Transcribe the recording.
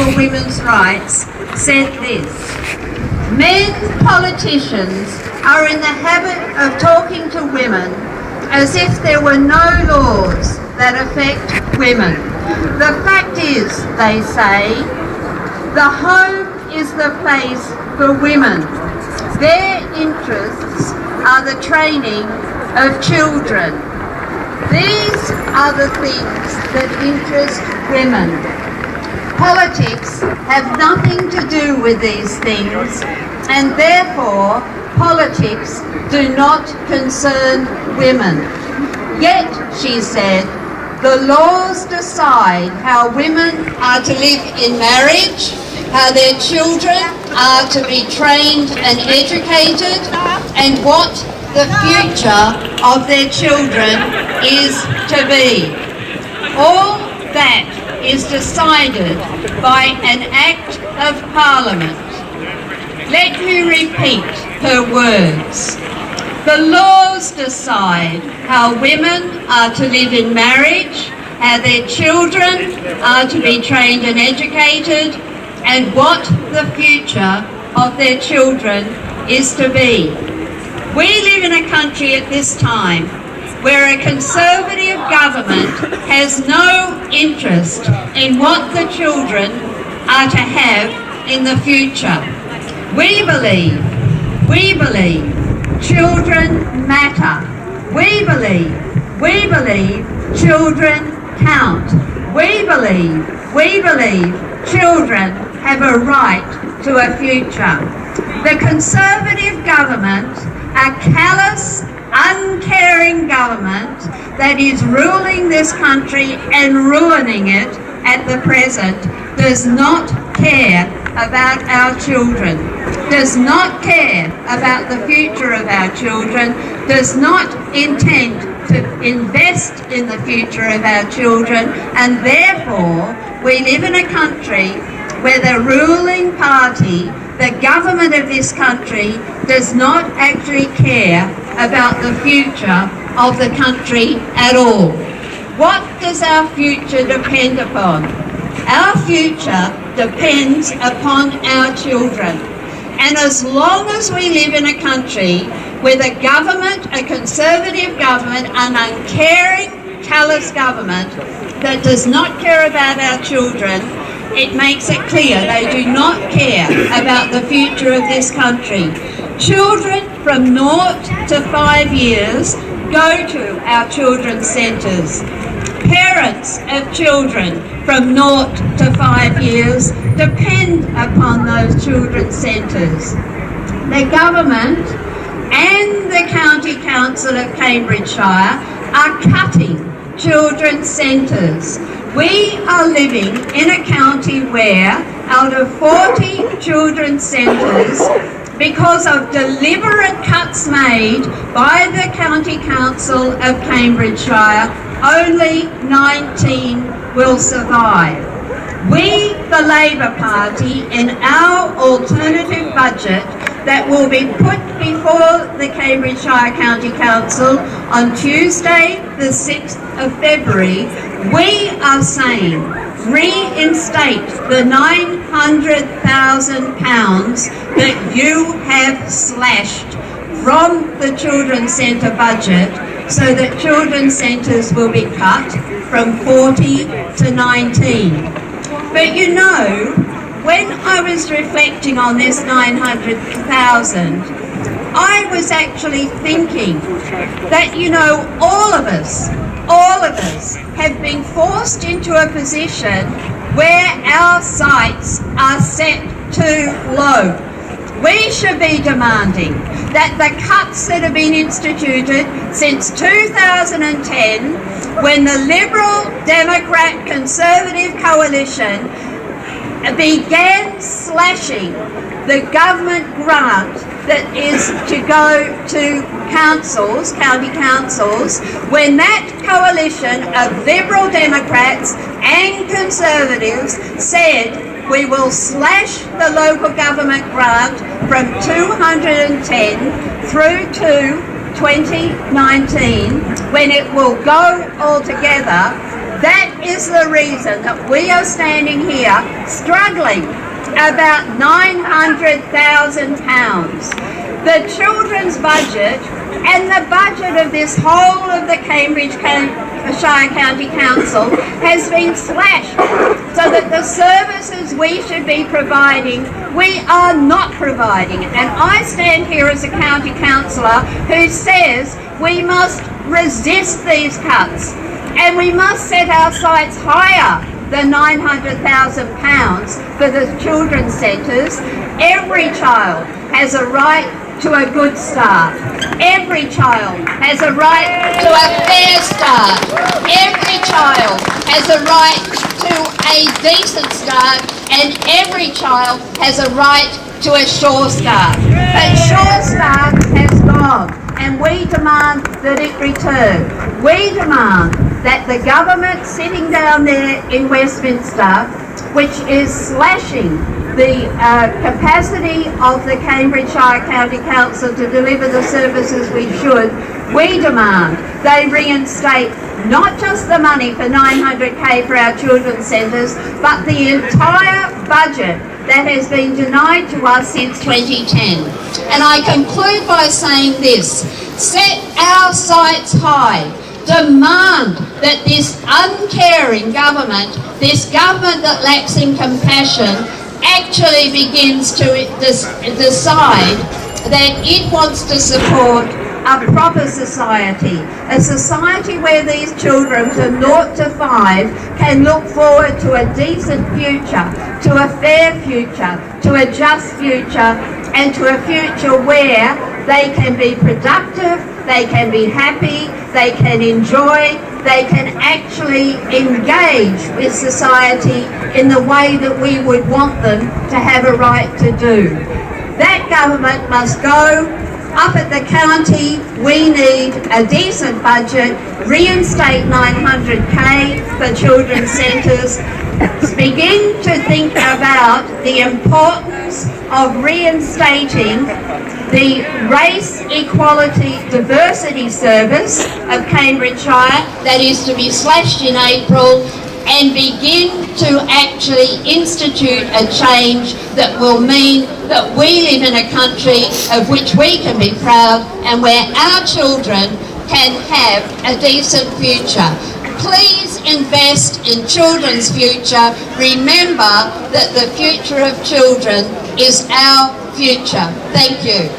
for Women's Rights said this: "Men politicians are in the habit of talking to women as if there were no laws that affect women. The fact is, they say, the home is the place for women. Their interests are the training of children. These are the things that interest women. Politics have nothing to do with these things, and therefore politics do not concern women. Yet," she said, "the laws decide how women are to live in marriage, how their children are to be trained and educated, and what the future of their children is to be. All that is decided by an Act of Parliament." Let me repeat her words. "The laws decide how women are to live in marriage, how their children are to be trained and educated, and what the future of their children is to be." We live in a country at this time where a Conservative government has no interest in what the children are to have in the future. We believe children matter. We believe children count. We believe children have a right to a future. The Conservative government, a callous, uncaring government that is ruling this country and ruining it at the present, does not care about our children, does not care about the future of our children, does not intend to invest in the future of our children, and therefore we live in a country where the ruling party, the government of this country, does not actually care about the future of the country at all. What does our future depend upon? Our future depends upon our children. And as long as we live in a country with a government, a Conservative government, an uncaring, callous government that does not care about our children, it makes it clear they do not care about the future of this country. Children from 0 to 5 years go to our children's centres. Parents of children from 0 to 5 years depend upon those children's centres. The government and the County Council of Cambridgeshire are cutting children's centres. We are living in a county where, out of 40 children's centres, because of deliberate cuts made by the County Council of Cambridgeshire, only 19 will survive. We, the Labor Party, in our alternative budget that will be put before the Cambridgeshire County Council on Tuesday, the 6th of February, we are saying reinstate the £900,000 that you have slashed from the children's centre budget, so that children's centres will be cut from 40 to 19. But you know, when I was reflecting on this 900,000, I was actually thinking that, you know, all of us have been forced into a position where our sights are set too low. We should be demanding that the cuts that have been instituted since 2010, when the Liberal, Democrat, Conservative coalition began slashing the government grant that is to go to councils, county councils, when that coalition of Liberal Democrats and Conservatives said we will slash the local government grant from 210 through to 2019, when it will go altogether, That is the reason that we are standing here struggling about £900,000. The children's budget and the budget of this whole of the Shire County Council has been slashed, so that the services we should be providing, we are not providing. And I stand here as a county councillor who says we must resist these cuts and we must set our sights higher than £900,000 for the children's centres. Every child has a right to a good start. Every child has a right to a fair start. Every child has a right to a decent start, and every child has a right to a sure start. But sure start has gone, and we demand that it return. We demand that the government sitting down there in Westminster, which is slashing the capacity of the Cambridgeshire County Council to deliver the services we should, we demand they reinstate not just the money for 900k for our children's centres, but the entire budget that has been denied to us since 2010. And I conclude by saying this: set our sights high. Demand that this uncaring government, this government that lacks in compassion, actually begins to decide that it wants to support a proper society, a society where these children from 0 to 5 can look forward to a decent future, to a fair future, to a just future, and to a future where they can be productive, they can be happy, they can enjoy, they can actually engage with society in the way that we would want them to have a right to do. That government must go. Up at the county, we need a decent budget, reinstate 900k for children's centres, begin to think about the importance of reinstating the Race Equality Diversity Service of Cambridgeshire that is to be slashed in April, and begin to actually institute a change that will mean that we live in a country of which we can be proud and where our children can have a decent future. Please invest in children's future. Remember that the future of children is our future. Thank you.